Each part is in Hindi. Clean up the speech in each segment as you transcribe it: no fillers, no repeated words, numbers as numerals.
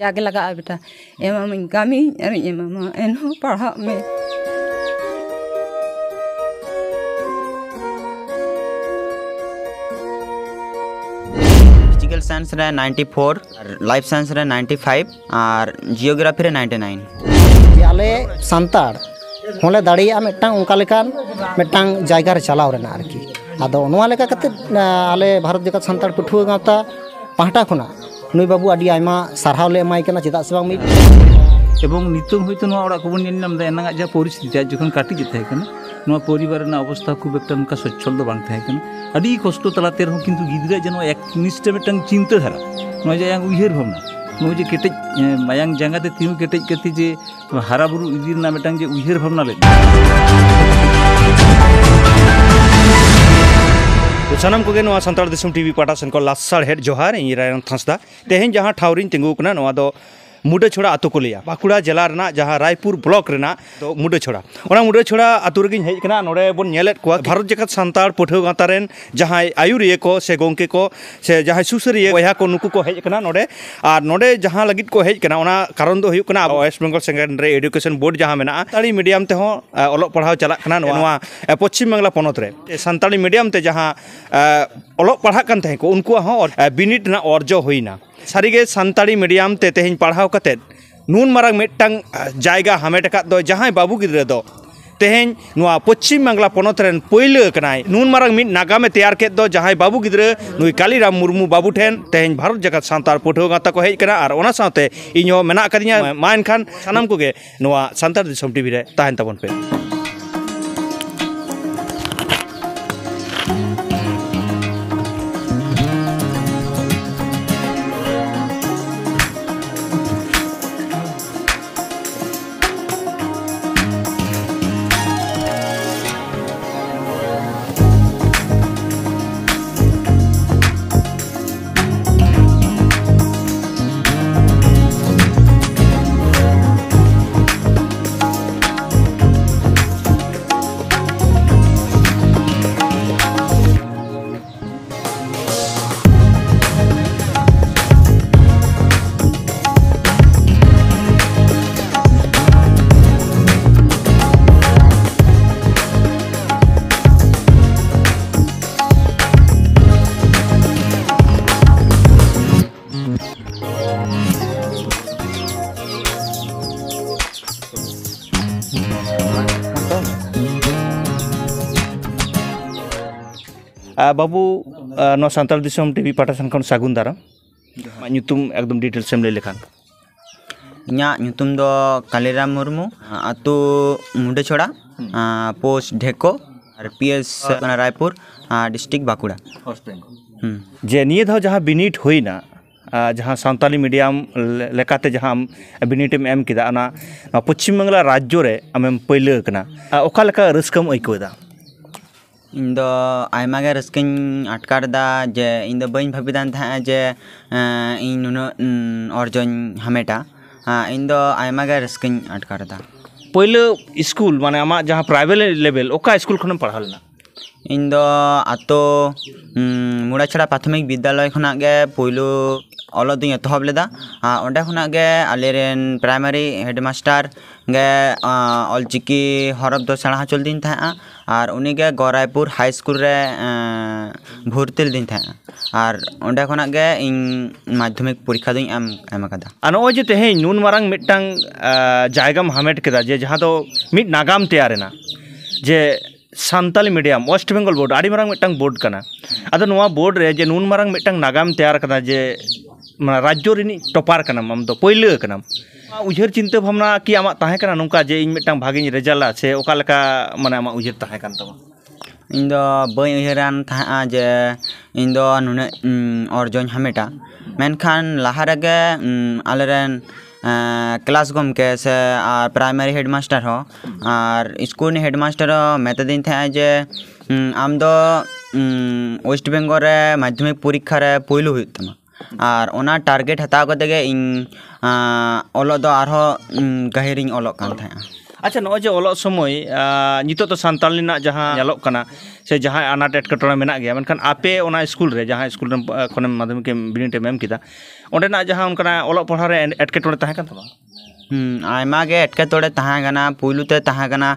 जाके लगा बेटा एम कमी अरे एम एनो पढ़ा में फिजिकल साइंस रे 94 लाइफ साइंस रे 95 और जियोग्राफी रे 99 आले सांताड़ होले दाड़िया मिट्टांग उनका लेकान मिट्टांग जायगा रे चलाव रेना आरकी आदो नोआ लेका कते आले भारत जगत सांताड़ पठुआ गावता पाहटा खुना नुई बाबू आडी आयमा सारहाव ले एमाय कना चेदा से बांग मिट एवं नितों होयतो नोआ ओड़ा कोबन नेल नाम दा एनागा जा परिस्थिति जखन काटी जे थाय कना नोआ परिवार ना अवस्था खूब एकटा उनका सच्छल दो बांग थाय कना अडी कष्ट तलाते रहो किंतु गिदरा जनो एक निष्ठ मिटंग चिंता धारा नोआ जे उयहर भावना नोआ जे केटेज मायांग जांगाते तिनु केटेज कति जे हारा बुरु इदिर ना मिटंग जे उयहर भावना ले सानाम को नवा सानताड़ दिसम टीवी पाटा सेन को लासार हेड जोहार इन रायन थांसदा तेहेन जहां ठावरिन तिंगु कना नवा दो मुडे छोड़ा आतु को लिया बाकुड़ा जिला रना जहां रायपुर ब्लॉक रना तो मुडे छोड़ा आतु रगिन हेज कना नोडे बन नेलेट को भारत जगत सानताड़ पठो गातारेन जहां आयुरिये को से गोंके को से जहां सुसरिये वहा को नुकु को हेज कना नोडे आर नोडे जहां लगित को हेज कना ओना कारण दो हुयुक कना West Bengal secondary education board जहां मेना सानताड़ी मीडियम ते हो ओलोग पढ़ाव चला कना नोवा पश्चिम बांग्ला पनत रे सानताड़ी मीडियम ते जहां ओलोग पढ़ा कान तहे को उनको हो बिनिट ना अर्जो होइना सारिगे सानताड़ी मीडियम ते तेहेन पढ़ाव कते नून मारंग मिटंग जायगा हामेट अकाद दो जहां बाबू गिद्रे दो तेहेन नुआ पश्चिम बांग्ला पनत रेन पहिले कनाय नून मारंग मिट नागामे तैयार केद दो जहां बाबू गिद्रे नुई कालीराम मुर्मू बाबू ठेन तेहेन भारत जगत सानताड़ पठो गाता को हेज कना और ओना साथे इño मेना कदिया मा एनखान सानाम कोगे नुआ सानताड़ दिसम टीवी रे ताहेन ताबन पे बाबू नो सानताड़ दिसम टीवी पाटासन खन सागुन दाराम ᱧᱩᱛᱩᱢ एकदम डिटेल सेम ले लेखान इña ᱧᱩᱛᱩᱢ दो कालीराम मुर्मू आतु मुडे छोड़ा पोस्ट ढेको और पीएस रायपुर डिस्ट्रिक्ट बाकुड़ा जे निये धाव जहां बिनिट होइना जहां सानताली मीडियम लेकाते जहां बिनिटेम एम किदा ना पश्चिम बांग्ला राज्य रे आमेम पहिले कना ओका लेका रस्कम अइकोदा इन दो आयमा गे रस्किन अटकारदा जे इन दो बइन भाबिदान था जे इन नुनो अर्जन हमेटा इन दो आयमा गे रस्किन अटकारदा पहिले स्कूल माने आमा जहां प्राइवेट लेवल ओका स्कूल खनम पढ़ा लेना इन दो आतो मुड़ाछड़ा प्राथमिक विद्यालय खना गे पहिलो अलो दिन एतहब लेदा ओंडे खना गे आलेरेन प्राइमरी हेडमास्टर गे अलचिकी हरफ दो सेणा चल दिन था और उनी गे गरायपुर हाई स्कूल रे भर्ती दिन था और ओंडे खना गे इन माध्यमिक परीक्षा दिन एम कदा अनो जे तेहे नून मारंग मिटंग जायगाम हामेट केदा जे जहां दो मिट नागाम तैयारेना जे Santali medium West Bengal board आड़ी मारंग मिटंग बोर्ड कना आदो नोआ बोर्ड रे जे नून मारंग मिटंग नागाम तैयार कदा जे राज्य रिनी टॉपर कनाम आम दो पहिले कनाम उजहर चिंता भावना कि आमा ताहे कना नोंका जे इन मिटंग भागी रिजल्ट से ओका लेका माने आमा उजहर ताहे कन तमा इन दो बई उजहरान था जे इन दो नुने अर्जन हमेटा मेनखान लाहा रगे आलेरेन क्लास गमके से प्राइमरी हेडमास्टर हो और स्कूल हेडमास्टर हो मेता दिन थे जे आम दो वेस्ट बेंगल रे माध्यमिक परीक्षा रे पहिलो हुई तमा और ओना टारगेट हताव कते गे इन ओलो दो आरो गहिरिंग ओलो कान थे अच्छा नो जे ओलो समय नितो तो सानताली ना जहां नेलोक कना से जहां अनाट एटकेटोणे मेना गया मेनखान आपे ओना स्कूल रे जहां स्कूल रे खने माध्यमिक बिनिट एम किदा ᱚᱸᱰᱮᱱᱟᱜ ᱡᱟᱦᱟᱸ ᱚᱱᱠᱟᱱᱟᱜ ᱚᱞᱚᱜ ᱯᱟᱲᱦᱟᱣ ᱨᱮ ᱮᱴᱠᱮᱴᱚᱬᱮ ᱛᱟᱦᱮᱸ ᱠᱟᱱ ᱛᱟᱢᱟ? ᱟᱭᱢᱟ ᱜᱮ ᱮᱴᱠᱮᱴᱚᱬᱮ ᱛᱟᱦᱮᱸ ᱠᱟᱱᱟ ᱯᱩᱭᱞᱩ ᱛᱮ ᱛᱟᱦᱮᱸ ᱠᱟᱱᱟ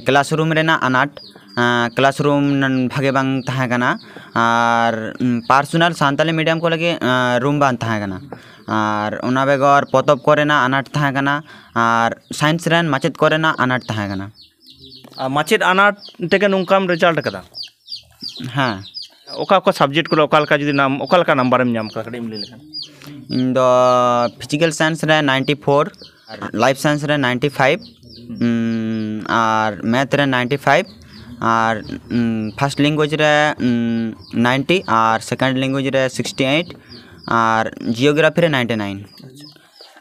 ᱠᱞᱟᱥᱨᱩᱢ ᱨᱮᱱᱟᱜ ᱟᱱᱟᱴ क्लासरूम भागे बांग तहां कना और पार्सोनल सान्ताली मीडियम को लगे रूम बांग तहां कना और ओना बेगर पतब कोरेना अनाट तहां कना और साइंस रेन माचेद कोरेना अनाट तहां कना माचेद अनाट तेके नुंकाम रिजल्ट कदा हाँ ओका ओका सब्जेक्ट को ओका लका जुदी नाम ओका लका नंबरम ᱧᱟᱢ कदा कडी मिले लेखन इन दो फिजिकल साइंस रे 94 लाइफ साइंस रे 95 और मैथ रे 95 और फर्स्ट लैंग्वेज रे 90 और सेकंड लैंग्वेज रे 68 और जियोग्राफी रे 99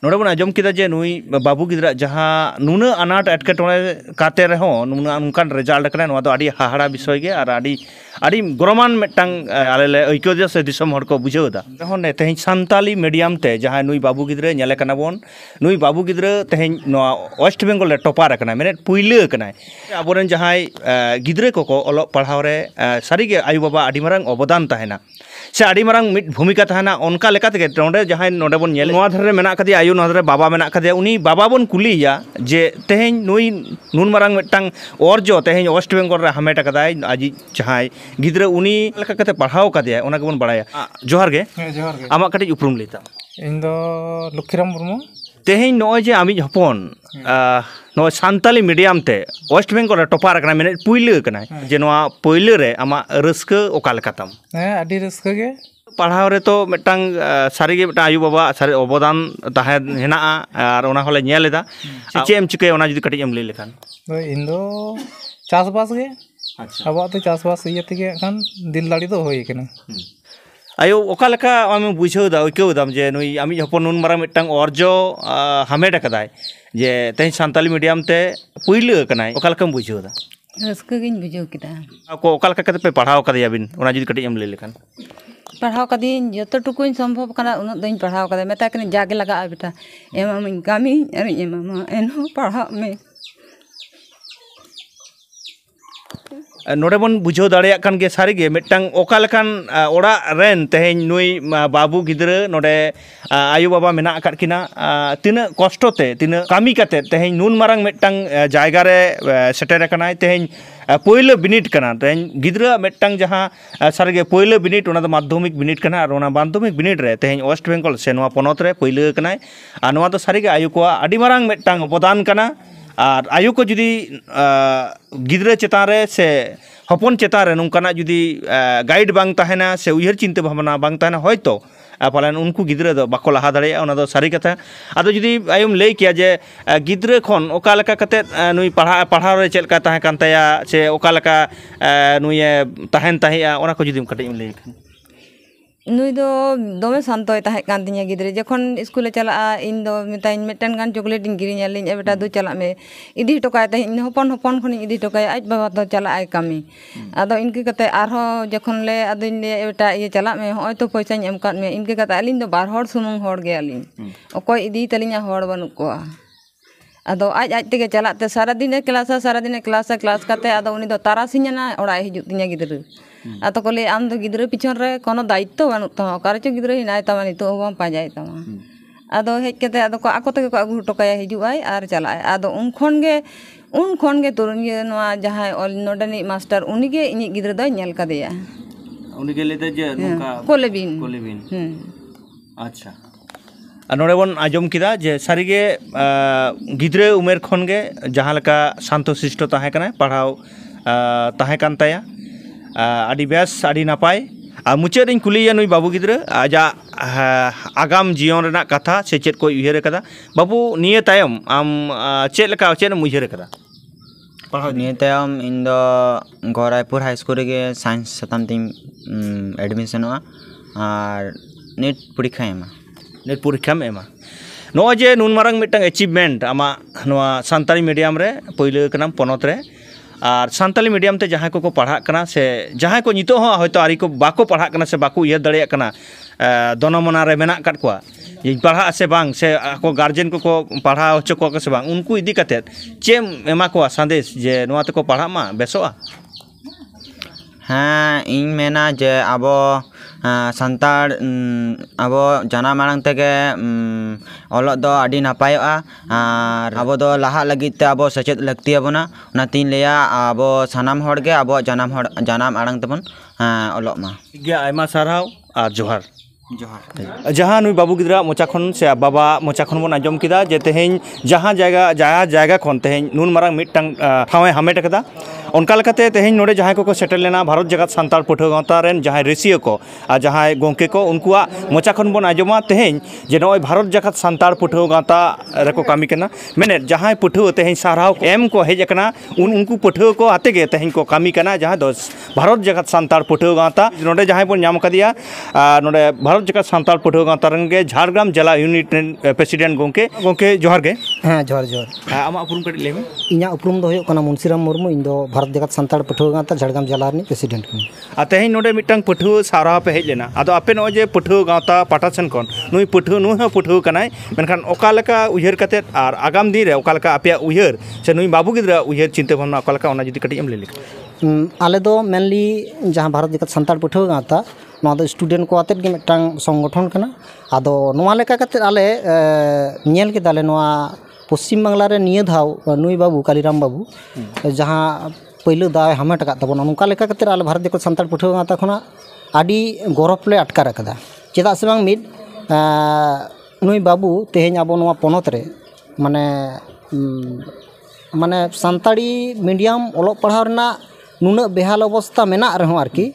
नोडे बन आजम किदा जे नुई बाबू गिदरा जहां नुना अनाट एटकेटोणे काते रहो नुना उनकान रिजल्ट कना नोवा दो आडी हाहाड़ा विषय गे और आडी गरमान मेटांग आलेले ऐक्योदिया से दिसम हर को बुझेवदा रहने तेहिं सान्ताली मीडियम ते जहां नुई बाबू गिदरे नेले कना बोन नुई बाबू गिदरे तेहिं नोवा वेस्ट बेंगल ले टॉपर कना मेने पुइले कना आबोरेन जहां गिदरे को ओलो पढ़ाव रे सारीगे आयु बाबा आडी मारांग अवदान ताहेना से आडी मारांग मिट भूमिका ताहेना ओनका लेकाते नोडे जहां नोडे बोन नेले नोवा धरे मेना कदी आयु नोवा धरे बाबा मेना कदे उनी बाबा बोन कुलिया जे तेहिं नुई नुन मारांग मिटांग ओरजो तेहिं वेस्ट बेंगल रे हमेट कदाय आजी जहां गिदरे उनी लेका कते पढ़ाव कदे ओना के बोन बड़ाया जोहार गे आमा कटी उपरुम लेता इन दो लुखीराम मुर्मू तेहिं नोय जे आमी हपन नो सान्ताली मीडियम ते वेस्ट बेंगल रे टॉपर कना मेने पुइले कना जे नोवा पहिले रे आमा रस्क ओका लेकाताम आडी रस्क गे पढ़ाव रे तो मिटांग सारीगे मिटांग आयु बाबा सारी अवदान ताहे हेना और ओना होले नेलेदा चे एम चिके ओना जुदी कटी एम लई लेखान इन दो चासबास गे अच्छा अब तो चासबास इये तेगे खान दिल दाड़ी तो होई कना आयो ओका लेका आमी बुझेवदा ओइकेवदाम जे नुई आमी हपन नुन मारा मिटांग अर्जो हामेट कदाय जे तेहि सान्ताली मीडियम ते पुइले कनाय ओका लेकाम बुझेवदा रस्का गिन बुझाव किदा को ओका लेका कते पे पढ़ाव कदया बिन ओना जुदी कटी एम लई लेखान पढ़ाव कदीन जतो टुकुन संभव कना उन दइन पढ़ाव कदे मेता कनी जागे लगा बेटा एमाम कामी अरे एमाम एनो पढ़ा में नोडे बन बुझाव दाड़ेया कान गे सारीगे मिटांग ओका लेकान ओड़ा रेन तेहें नुई बाबू गिदरे नोडे आयु बाबा मेना अकाद किना तिना कष्टते तिना कामी काते तेहें नुन मारांग मिटांग जायगा रे सेटेर कनाय तेहें पहिले बिनिट कना तेहें गिदरा मिटांग जहां सारीगे पहिले बिनिट ओना दो माध्यमिक बिनिट कना और ओना माध्यमिक बिनिट रे तेहें वेस्ट बेंगल से नोवा पोनोत रे पहिले कनाय आ नोवा दो सारीगे आयु को आडी मारांग मिटांग अवदान कना और आयु को जुदी गिदरे चेतान रे से हपन चेतान रे नोंकाना जुदी गाइड बांग ताहेना से उयहर चिंता भावना बांग ताहेना होयतो पालन उनको गिदरे दो बाको लहा दाड़ेया ओना दो सारी कथा आदो जुदी आयुम लई किया जे गिदरे खन ओका लेका कते नुई पढ़ाव रे चेलका ताहे कान ताया से ओका लेका नुई ताहेन ताहेया ओना को जुदी कटे लई नुई दो दोमे शांतय ताहे कान तिया गिदरे जखन स्कूल चला इन दो मिताइन मेटन गान चॉकलेट इन गिरिnya लिन ए बेटा दो चला में इदी टोकाय ताहे इन हपन हपन खनि इदी टोकाय आज बाबा तो चला आय कामी आदो इनके कते आरो जखन ले आदो इन ले बेटा ये चला में होय तो पैसा एम काट में इनके कते अलिन दो बार हर सुमुंग हर गे अलिन ओकोय इदी तलिnya हर बनु को आदो आज तेगे चला ते सारा दिन क्लास कते आदो उनी दो तारासिना ओड़ा हिजु तिया गिदरे आतो कोले आम दो गिदरे पिछन रे कोनो दायित्व बानु तमा कारचो गिदरे हिनाय तमा नितो बम पाजाय तमा आदो हेज कते आदो को आको तके को आगु टोकाय हिजुआय आर चलाय आदो उन खन गे तुरनिया नोआ जहाय ऑल नोडनी मास्टर उनीगे इनी गिदरे दो नेल कदेया उनीगे लेते जे नोका कोलेबिन अच्छा नोड़े बन आजम किदा जे सारीगे गिदरे उमेर खन गे जहां लका शांतो शिष्ट ताहे कना पढ़ाव ताहे कान ताया आडी बेस आडी नापाय मुचाद इन कुलिया नुई बाबू गिदरे आजा आगाम जीवन रेना कथा से चेत को उयहर कदा बाबू निये तायम आम चेत लका चेत उयहर कदा पढ़ाव निये तायम इन दो गौरायपुर हाई स्कूल रे साइंस सताम तीन एडमिशन और नेट परीक्षा एमा नेट परीक्षा में एमा नो जे नुन मारांग मिटांग अचीवमेंट आमा नोआ सान्ताली मीडियम रे पहिले कनाम पोनोत रे और सान्ताली मीडियम ते जहां को पढ़ा कना से जहां को नितो हो होयतो आरी को बाको पढ़ा कना से बाको उयहर दाड़ेया कना दोनो मना रे मेना काट कोआ ये पढ़ा से बांग से को गार्जियन को पढ़ा होचो को से बांग उनको इदी कते चेम एमा को संदेश जे नोआ ते को पढ़ा मा बेसोआ हाँ इन मेना जे आबो santar abo janam arang tege olok do adi napayoa ar abo do laha lagit te abo sechet lakti abona onatin leya abo sanam hor ge abo janam arang tebon olok ma ᱜᱮ ᱟᱭᱢᱟ ᱥᱟᱨᱦᱟᱣ ᱟᱨ ᱡᱚᱦᱟᱨ johar जहाँ नुई बाबू गिद्रा मोचा खन से बाबा मोचा खन बन आजम किदा जे तेहें जहाँ जायगा खन तेहें नुन मारंग मिटटांग ठावे हामेट कदा उनका लेकाते तेहें नोडे जहाँ को सेटल लेना भारत जगत सान्ताल पठुआ गावता रेन जहाँ रेसियो को आ जहाँ गोंके को उनकुआ मोचा खन बन आजमा तेहें जे नोय भारत जगत सान्ताल पठुआ गावता रेको कामी कना मेने जहाँ पठुआ तेहें साराव एम को हेज कना उनको पठुआ को आते गे तेहें को कामी कना जहाँ दो भारत जगत सान्ताल पठुआ गावता नोडे जहाँ बन नाम कदिया नोडे भारत जगत सान्ताल पठुआ गावता रंगे झारग्राम जिला यूनिट प्रेसिडेंट गोंके जोहार गे हाँ जोहार जोहार आमा उपरुम कटी लेमे इन्या उपरुम दो होयो कना मुंशीराम मुर्मू इन दो भारत जगत सान्ताड़ पठुआ गावता झारग्राम जिला ᱨᱤᱱᱤᱡ प्रेसिडेंट कन आ तेहें नोडे मिटटांग पठुआ सारा पे हेज लेना आदो आपे नो जे पठुआ गावता पाटासन कोन नुई पठुआ नु ह पठुआ कनाय मेनखान ओका लेका उयहर कते आर आगाम दिन रे ओका लेका आपे उयहर से नुई बाबू गिद्रा उयहर चिंता भावना ओका लेका ओना जदि कटी एम लेले आले दो मेनली जहाँ भारत जगत सान्ताड़ पठुआ गावता नोआ दो स्टूडेंट को आते गे मिटटांग संगठन कना आदो नोआ लेका कते आले नेल केदाले नोआ पश्चिम बांगला रे निया धाव नुई बाबू कालीराम बाबू जहाँ पहले दाव हामेट का तबन उनका लेका कते आले भारत जगत सान्ताड़ पठुआ गावता खना आडी गौरव ले अटकार कदा चेदा से बांग मिड नुई बाबू तेहें आबो नोआ पोनोत रे माने माने सान्ताड़ी मीडियम ओलोग पढ़ाव रना नुना बेहाल अवस्था मेना रहो आरकी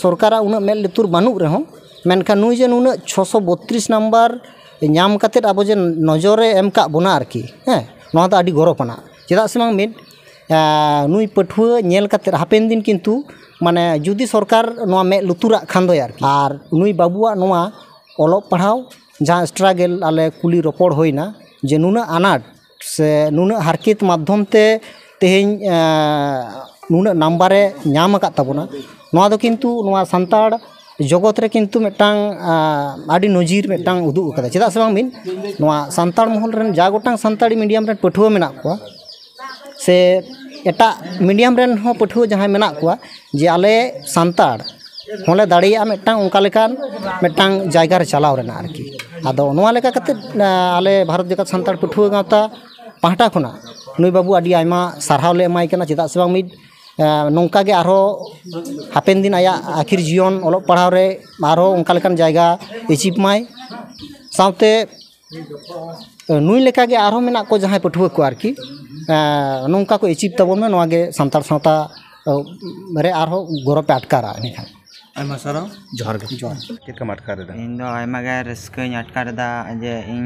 सरकारा उना मेल लुतुर बानुक रहो मेनखान नुई जे नुना 632 नंबर नाम कते आबो जे नजरे एम का बोना आरकी हैं नोआ दा आडी गौरवपना चेदा से बांग मिड नुई पठुआ नेल कते हापेन दिन किन्तु माने जुदी सरकार नोआ मे लुतुरा खान दो आरकी आर नुई बाबुआ नोआ ओलोग पढ़ाव जहाँ स्ट्रागल आले कुली रोपड़ होइना जे नुना अनाट से नुना हारकेत माध्यम ते तेहें नुना नम्बरे नाम आकाद ताबोना नोआ दो किन्तु नोआ सान्ताड़ जगत रे किन्तु मिटटांग आडी नजीर मिटटांग उदुग कदा चेदा से बांग मिन नोआ सान्ताड़ महल रेन जा गोटांग सान्ताड़ी मीडियम रेन पठुआ मेना कोआ से एटा मीडियम रेन हो पठुआ जहाँ मेना कोआ जे आले सान्ताड़ होले दाड़िया मिटटांग उनका लेकान मिटटांग जायगा रे चलाव रेना आरकी आदो नोआ लेका कते आले भारत जगत सान्ताड़ पठुआ गावता पाहटा खुना नुई बाबू आडी आयमा सारहाव ले एमाय कना चेदा से बांग मिड नौका गे आरो हापेन दिन आया आखिर जीवन ओलोग पढ़ाव रे आरो उनका लेकान जायगा एचिव माय सावते नुई लेका गे आरो मेना को जहाँ पठुआ को आरकी नौका को एचिव तबन में नोआ गे सान्ताड़ सावता रे आरो गौरव पे अटकारा एनिखान आयमा साराव जोहार गे जोहार केका माटकार दा इन दो आयमा गे रस्काኝ अटकारदा जे इन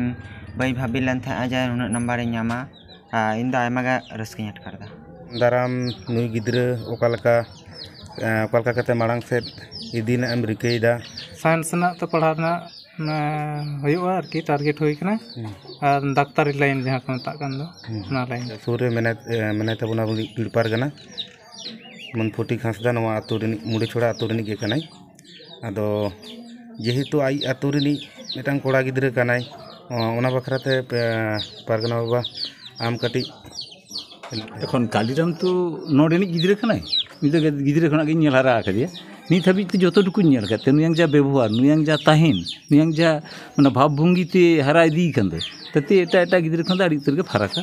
बै भाबी लेन था जे उन नंबर ᱧᱟᱢᱟ इन दो आयमा गे रस्काኝ अटकारदा दाराम नुई गिद्रा ओकालका कते माड़ांग से इदीना एम रिकैदा साइंस ना तो पढ़ाना हुआ आरकी टारगेट हुई कना और डाक्तारी लाइन जहाँ को मता कान दो ना लाइन सूर्य मेने तबना पिड़पार गना मनफोटी खासदा नवा आतु रिनी मुड़े छोड़ा आतु रिनी गे कनाई आदो जेहेतु आई आतु रिनी मिटांग कोड़ा गिद्रा कनाई ओना बखराते पारगना बाबा आम कटी এখন কালিরাম তো নড়েনিক গিদ্রে খানায় নিতে গিদ্রে খনা গিয়ে নেল হারা আকাদিয়া নিত হাবিজ তো যতটুকু নেল কাতে নুয়াং যা ব্যবহার নুয়াং যা তাহেন নুয়াং যা মানে ভাবভঙ্গিতে হারা ইদি কান্দে তাতে এটা গিদ্রে খান্দা আড়ি উত্তরকে ফারাকা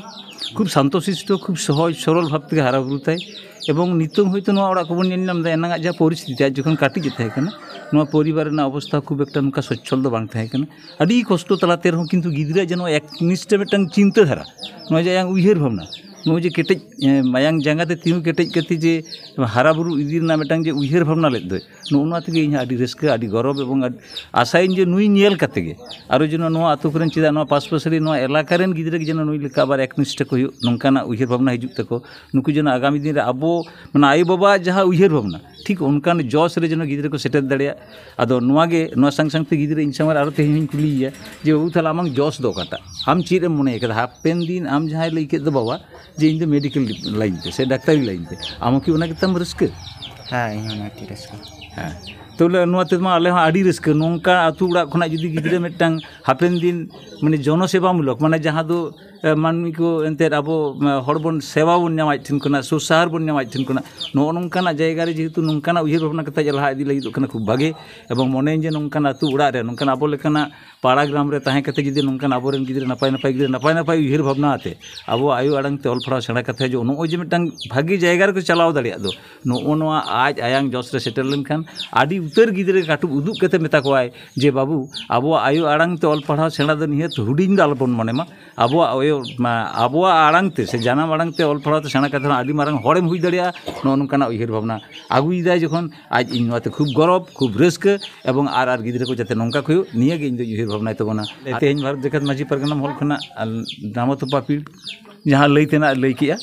খুব শান্তশিষ্ট খুব সহজ সরল ভাব থেকে হারা বুরুতায় এবং নিতং হয়তো নোয়া ওড়া কবন নিলাম দা এনাঙ্গা যা পরিস্থিতি আজ যখন কাটি যেতে হয় কেন নোয়া পরিবার না অবস্থা খুব একটা নৌকা সচ্ছলদ বাং থাকে কেন আড়ি কষ্ট তালাতে রহ কিন্তু গিদ্রা যেন একনিষ্ঠ মিটটাং চিন্তাধারা নয় যে উইহের ভাবনা नो जे केटेज मायांग जांगाते तीनू केटेज कति जे हारा बुरु इदी ना मिटांग जे उयहर भावना लेद दो नोना तेगे इन आदि रस्का आदि गौरव एवं आशाइन जे नुई नेल कातेगे आरो जेनो नोआ आतु करेन चिदा नोआ पासपासरी नोआ एलाकारेन गिद्रा के जेनो नुई लेका बार एकनिष्ठ को हुयो नोंकाना उयहर भावना हिजुक तको नुकु जेनो आगामी दिन रे आबो माने आय बाबा जहां उयहर भावना ठीक उनकान जॉस रे जेनो गिद्रा को सेटेल दाड़िया आदो नोआ गे नोआ संग संग ते गिद्रा इन समर आरो तेहिन कुलिया जे बाबू थाला आमांग जॉस दो काटा हम चीर मने एकदा हापेन दिन आम जहां लइके दो बाबा जे इन मेडिकल लाइन पे से डाक्तारी लाइन पे आम कि उना कितम रस्क हाँ इन ती रस्क हाँ तोले तेमा आले आड़ी रस्क नौका आतु उड़ा खना जुदी गिद्रे मिट्टांग हापेन दिन माने जनसेवामूलक माने जहाँ दो मानमी को एंते आबो हड़बन सेवा बन नामाय ठिन कना सुसार बन नामाय ठिन कना नो नोंकाना जायगा रे जेहेतु नोंकाना उयहर भावना कथा जलहा इदी लगी कना खूब भागे एवं मने जे नोंकाना आतु उड़ा रे नोंकाना आबो लेकाना पाड़ा ग्राम रे ताहे कते जुदी नोंकाना आबोरेन गिद्रे नपाय नपाय गिद्रे नपाय नपाय उयहर भावना आते आबो आयु आड़ांग ते ऑल पढ़ाव सेणा कथा जो नो जे मिट्टांग भागी जायगा रे को चलाव दाड़िया दो नो नोआ आज आयांग जस रे सेटल लेनखान आडी उतर गिद्रे काटु उदुक कते मेता कोआय जे बाबू आबो आयु आड़ांग ते ऑल पढ़ाव सेणा दो नियत हुडिंग दाल बन माने मा आबो आबो आड़ांग ते से जानाम आड़ांग ते ऑल पढ़ाव ते सेणा कथा आडी मारांग हड़ेम हुई दाड़िया नो नोंकाना उयहर भावना आगुइदा जखन आज इन नोते खूब गौरव खूब रस्क एवं आर गिद्रे को जाते नोंका खुयो निया गे इन दो उयहर भावना तबना तेहेन भारत जगत माजी परगना हल खना नामतोपा पीठ जहाँ लई तेना लई किया।